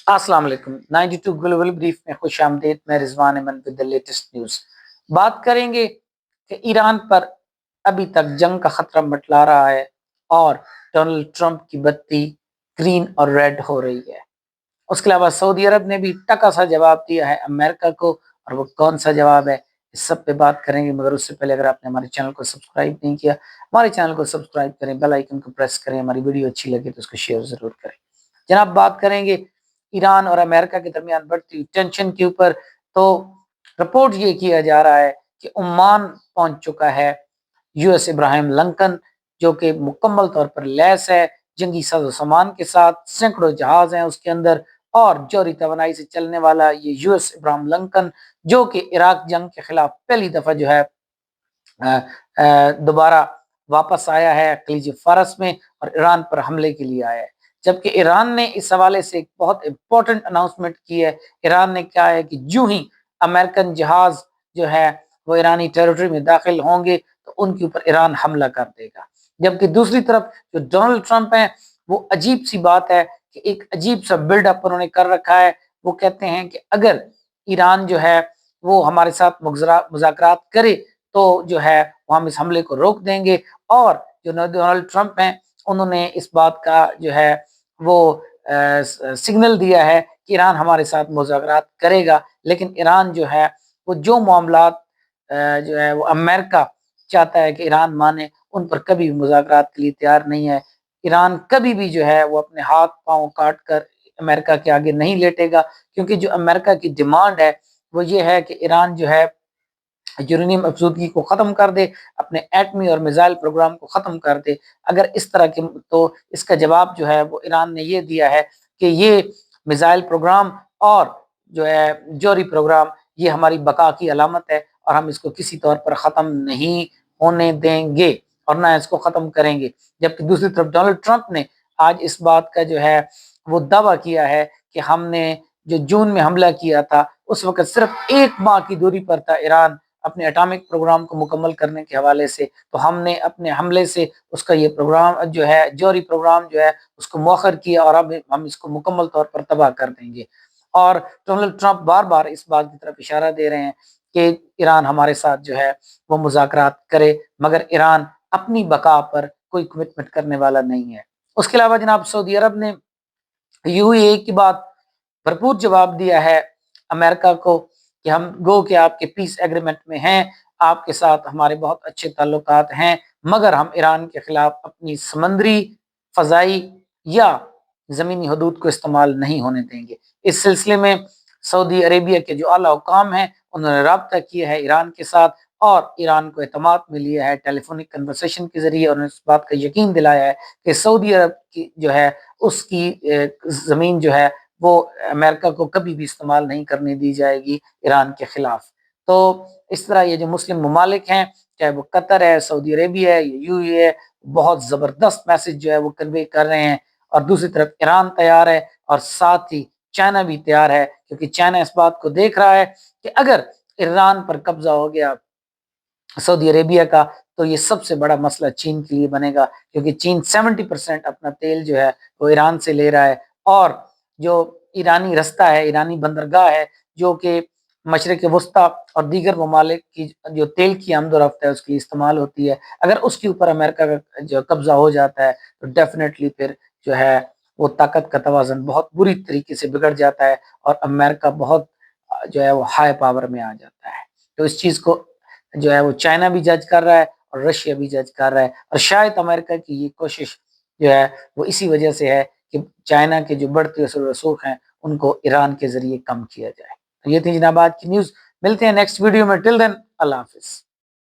अस्सलाम वालेकुम। 92 global brief में खुश आमदीद। मैं रिजवान अमन विद द लेटेस्ट न्यूज़। बात करेंगे कि ईरान पर अभी तक जंग का खतरा मंडरा रहा है और डोनाल्ड ट्रंप की बत्ती ग्रीन और रेड हो रही है। उसके अलावा सऊदी अरब ने भी टका सा जवाब दिया है अमेरिका को, और वो कौन सा जवाब है इस सब पे बात करेंगे। मगर उससे पहले अगर आपने हमारे चैनल को सब्सक्राइब नहीं किया, हमारे चैनल को सब्सक्राइब करें, बेल आइकन को प्रेस करें। हमारी वीडियो अच्छी लगे तो उसको शेयर जरूर करें। जनाब, बात करेंगे ईरान और अमेरिका के दरमियान बढ़ती हुई टेंशन के ऊपर। तो रिपोर्ट ये किया जा रहा है कि ओमान पहुंच चुका है यूएस इब्राहिम लिंकन, जो कि मुकम्मल तौर पर लैस है जंगी साजो सामान के साथ। सैकड़ों जहाज हैं उसके अंदर और जौहरी तवानाई से चलने वाला ये यूएस इब्राहिम लिंकन, जो कि इराक जंग के खिलाफ पहली दफा जो है दोबारा वापस आया है खलीज फारस में और ईरान पर हमले के लिए आया है। जबकि ईरान ने इस हवाले से एक बहुत इंपॉर्टेंट अनाउंसमेंट की है। ईरान ने क्या है कि जो ही अमेरिकन जहाज जो है वो ईरानी टेरिटरी में दाखिल होंगे तो उनके ऊपर ईरान हमला कर देगा। जबकि दूसरी तरफ जो डोनाल्ड ट्रंप है, वो अजीब सी बात है कि एक अजीब सा बिल्डअप उन्होंने कर रखा है। वो कहते हैं कि अगर ईरान जो है वो हमारे साथ मुज़ाकरात करे तो जो है वो हम इस हमले को रोक देंगे। और जो डोनाल्ड ट्रंप हैं, उन्होंने इस बात का जो है वो सिग्नल दिया है कि ईरान हमारे साथ मुज़ाकरात करेगा, लेकिन ईरान जो है वो जो मामलात जो है वो अमेरिका चाहता है कि ईरान माने, उन पर कभी भी मुज़ाकरात के लिए तैयार नहीं है। ईरान कभी भी जो है वो अपने हाथ पाँव काट कर अमेरिका के आगे नहीं लेटेगा, क्योंकि जो अमेरिका की डिमांड है वो ये है कि ईरान जो है यूरेनियम अफजूदगी को ख़त्म कर दे, अपने एटमी और मिसाइल प्रोग्राम को ख़त्म कर दे। अगर इस तरह के तो इसका जवाब जो है वो ईरान ने ये दिया है कि ये मिसाइल प्रोग्राम और जो है जौहरी प्रोग्राम ये हमारी बका की अलामत है और हम इसको किसी तौर पर ख़त्म नहीं होने देंगे और ना इसको ख़त्म करेंगे। जबकि दूसरी तरफ डोनाल्ड ट्रंप ने आज इस बात का जो है वो दावा किया है कि हमने जो जून में हमला किया था उस वक्त सिर्फ 1 माह की दूरी पर था ईरान अपने एटॉमिक प्रोग्राम को मुकम्मल करने के हवाले से। तो हमने अपने हमले से उसका ये प्रोग्राम जो है जौहरी प्रोग्राम जो है उसको मौखर किया और अब हम इसको मुकम्मल तौर पर तबाह कर देंगे। और डोनाल्ड ट्रंप बार बार इस बात की तरफ इशारा दे रहे हैं कि ईरान हमारे साथ जो है वो मुज़ाकरात करे, मगर ईरान अपनी बका पर कोई कमिटमेंट करने वाला नहीं है। उसके अलावा जनाब, सऊदी अरब ने यूएई की बात भरपूर जवाब दिया है अमेरिका को कि हम गो के आपके पीस एग्रीमेंट में हैं, आपके साथ हमारे बहुत अच्छे ताल्लुकात हैं, मगर हम ईरान के खिलाफ अपनी समंदरी, फ़ज़ाई या ज़मीनी हदूद को इस्तेमाल नहीं होने देंगे। इस सिलसिले में सऊदी अरेबिया के जो आला हुकाम हैं, उन्होंने राब्ता किया है ईरान के साथ और ईरान को एतमाद में लिया है टेलीफोनिक कन्वर्सेशन के ज़रिए, और इस बात का यकीन दिलाया है कि सऊदी अरब की जो है उसकी ज़मीन जो है वो अमेरिका को कभी भी इस्तेमाल नहीं करने दी जाएगी ईरान के खिलाफ। तो इस तरह ये जो मुस्लिम ममालिक हैं, चाहे वो कतर है, सऊदी अरेबिया है या यूएई है, बहुत ज़बरदस्त मैसेज जो है वो कन्वे कर रहे हैं। और दूसरी तरफ ईरान तैयार है और साथ ही चाइना भी तैयार है, क्योंकि चाइना इस बात को देख रहा है कि अगर ईरान पर कब्जा हो गया सऊदी अरेबिया का, तो ये सबसे बड़ा मसला चीन के लिए बनेगा, क्योंकि चीन 70% अपना तेल जो है वो ईरान से ले रहा है। और जो ईरानी रास्ता है, ईरानी बंदरगाह है, जो कि मशरिक़ वस्ता और दीगर ममालिक की जो तेल की आमद-ओ-रफ़्त है उसके लिए इस्तेमाल होती है, अगर उसके ऊपर अमेरिका का जो कब्ज़ा हो जाता है तो डेफ़िनेटली फिर जो है वो ताकत का तवाज़ुन बहुत बुरी तरीके से बिगड़ जाता है और अमेरिका बहुत जो है वो हाई पावर में आ जाता है। तो इस चीज़ को जो है वो चाइना भी जज कर रहा है और रशिया भी जज कर रहा है, और शायद अमेरिका की ये कोशिश जो है वो इसी वजह से है कि चाइना के जो बढ़ते असर रसूख हैं उनको ईरान के ज़रिए कम किया जाए। तो ये थी जनाब आज की न्यूज़। मिलते हैं नेक्स्ट वीडियो में। टिल देन अल्लाह हाफ़िज़।